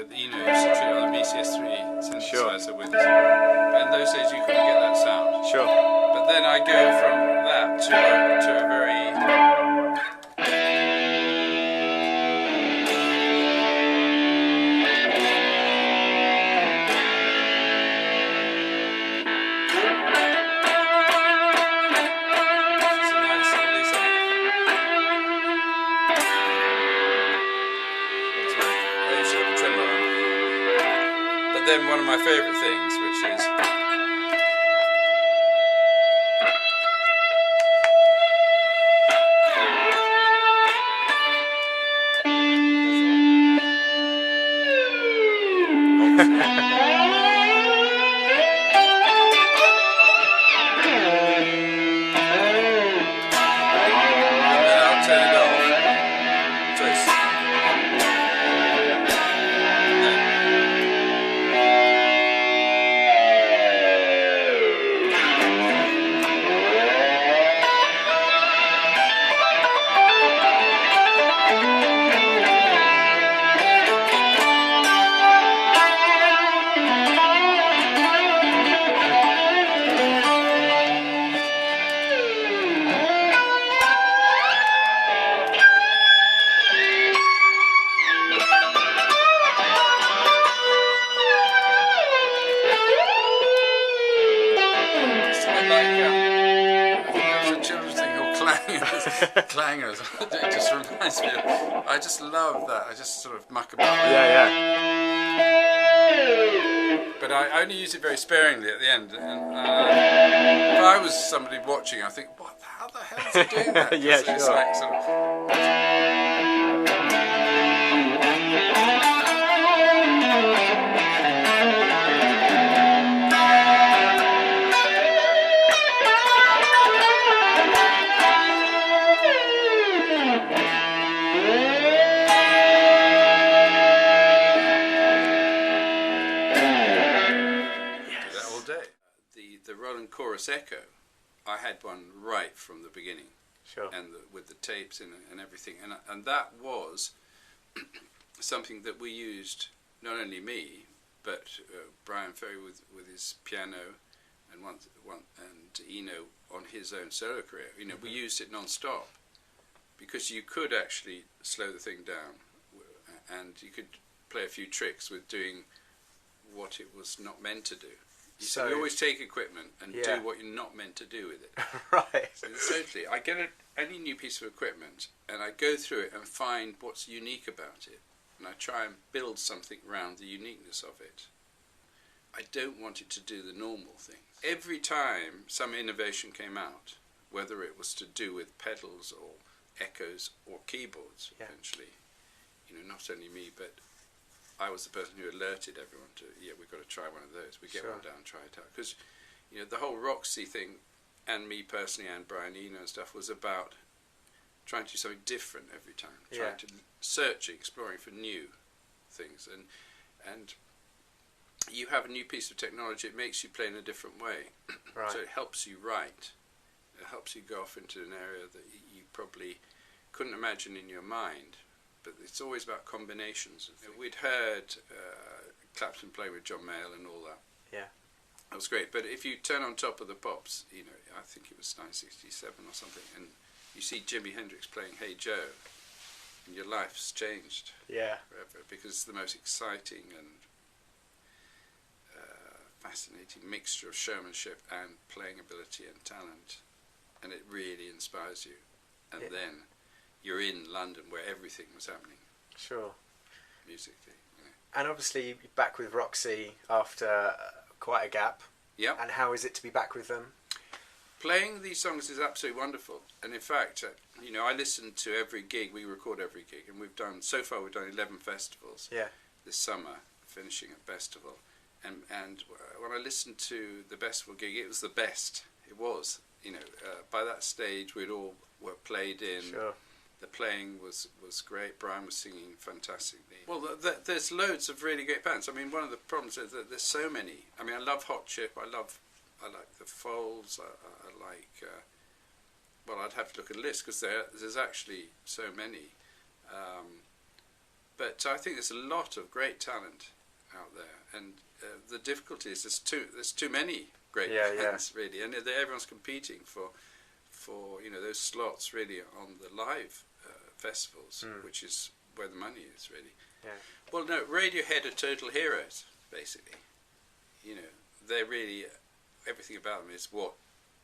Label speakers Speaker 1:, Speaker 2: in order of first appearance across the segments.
Speaker 1: with Eno's on the VCS3 synthesizer with. But in those days you couldn't get that sound.
Speaker 2: Sure.
Speaker 1: But then I go from that to a very then one of my favourite things, which is clangers. It just reminds me of, I just love that. I just sort of muck about with it.
Speaker 2: Yeah.
Speaker 1: But I only use it very sparingly at the end. And if I was somebody watching, I think, what? How the hell is he doing that?
Speaker 2: Yeah,
Speaker 1: it's
Speaker 2: sure.
Speaker 1: Like sort of, the Roland Chorus Echo, I had one right from the beginning.
Speaker 2: Sure.
Speaker 1: And with the tapes in it and everything, and that was something that we used, not only me, but Brian Ferry with his piano, and Eno on his own solo career. You know, we used it non-stop because you could actually slow the thing down, and you could play a few tricks with doing what it was not meant to do. So you always take equipment and do what you're not meant to do with it.
Speaker 2: Right.
Speaker 1: So totally. I get any new piece of equipment and I go through it and find what's unique about it, and I try and build something around the uniqueness of it. I don't want it to do the normal thing. Every time some innovation came out, whether it was to do with pedals or echoes or keyboards, eventually, you know, not only me, but I was the person who alerted everyone to, we've got to try one of those. We get one down, try it out. Because, you know, the whole Roxy thing, and me personally, and Brian Eno and stuff, was about trying to do something different every time. Trying to exploring for new things. And you have a new piece of technology, it makes you play in a different way.
Speaker 2: Right.
Speaker 1: So it helps you write. It helps you go off into an area that you probably couldn't imagine in your mind. But it's always about combinations. We'd heard Clapton play with John Mayall and all that.
Speaker 2: Yeah.
Speaker 1: That was great. But if you turn on Top of the Pops, you know, I think it was 1967 or something, and you see Jimi Hendrix playing Hey Joe, and your life's changed forever, because it's the most exciting and fascinating mixture of showmanship and playing ability and talent, and it really inspires you. And then you're in London where everything was happening. Sure. Musically. You know.
Speaker 2: And obviously you're back with Roxy after quite a gap.
Speaker 1: Yeah.
Speaker 2: And how is it to be back with them?
Speaker 1: Playing these songs is absolutely wonderful. And in fact, you know, I listen to every gig, we record every gig, and so far we've done 11 festivals this summer, finishing at Festival. And when I listened to the Festival gig, it was the best. It was. You know, by that stage we'd all were played in.
Speaker 2: Sure.
Speaker 1: The playing was great. Brian was singing fantastically. Well, there's loads of really great bands. I mean, one of the problems is that there's so many. I mean, I love Hot Chip. I like the Foals. I like. Well, I'd have to look at a list because there's actually so many. But I think there's a lot of great talent out there, and the difficulty is there's too many great bands really, and everyone's competing for those slots really on the live festivals, which is where the money is really.
Speaker 2: Yeah.
Speaker 1: Well, no, Radiohead are total heroes basically. They're really, everything about them is what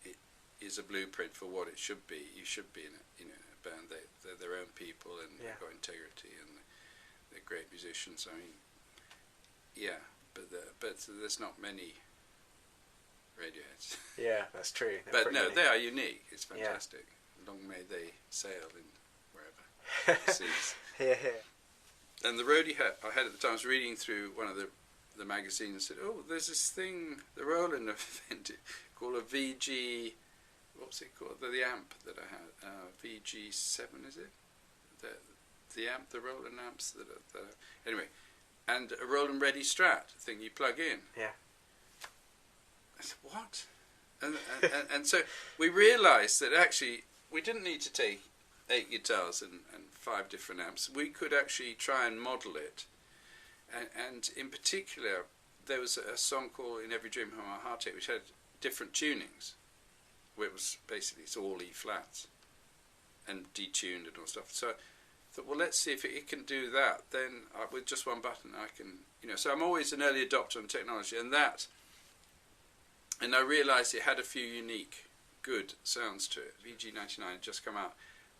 Speaker 1: it is a blueprint for what it should be. You should be in a band. They're their own people, and they've got integrity, and they're great musicians. I mean, yeah, but there's not many Radioheads.
Speaker 2: Yeah, that's true.
Speaker 1: But no, they are unique. It's fantastic. Yeah. Long may they sail in wherever seas.
Speaker 2: Yeah.
Speaker 1: And the roadie I had at the time, I was reading through one of the magazines and said, "Oh, there's this thing the Roland invented called a VG. What's it called? The amp that I had, VG7, is it? The amp, the Roland amps that are anyway, and a Roland Ready Strat thing you plug in."
Speaker 2: Yeah.
Speaker 1: I said, what? And so we realised that actually we didn't need to take 8 guitars and 5 different amps. We could actually try and model it. And in particular, there was a song called "In Every Dream of My Heartache," which had different tunings. Where it was basically, it's all E flats and detuned and all stuff. So I thought, well, let's see if it can do that. Then with just one button, I can, So I'm always an early adopter on technology, and I realised it had a few unique, good sounds to it. VG99 had just come out.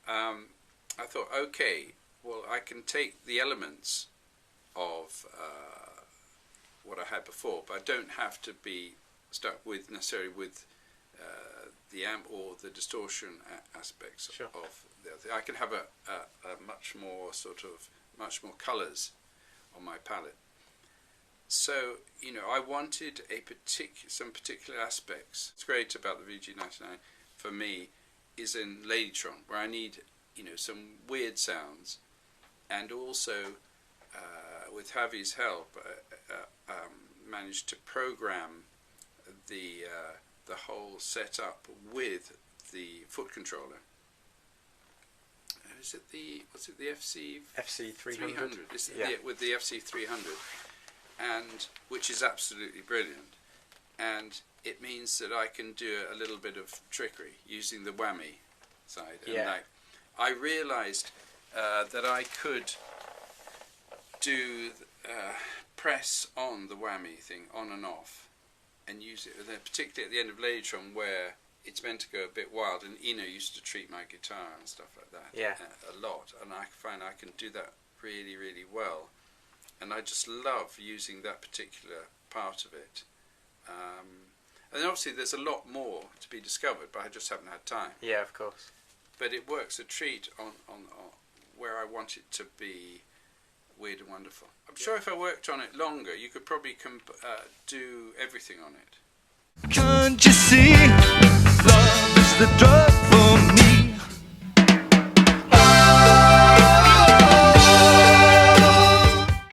Speaker 1: I thought, okay, well, I can take the elements of what I had before, but I don't have to be stuck necessarily with the amp or the distortion aspects of the other thing. I can have a much more colours on my palette. So, I wanted some particular aspects. What's great about the VG99 for me is in Ladytron, where I need, some weird sounds, and also with Javi's help, managed to program the whole setup with the foot controller. Is it the FC300? With the FC300, and which is absolutely brilliant, and it means that I can do a little bit of trickery using the whammy side. And I realised that I could do press on the whammy thing on and off, and use it, particularly at the end of Ladytron, where it's meant to go a bit wild, and Eno used to treat my guitar and stuff like that a lot, and I find I can do that really, really well, and I just love using that particular part of it. And obviously there's a lot more to be discovered, but I just haven't had time.
Speaker 2: Yeah, of course.
Speaker 1: But it works a treat on where I want it to be weird and wonderful. I'm sure if I worked on it longer, you could probably do everything on it.
Speaker 3: Can't you see? Love is the drug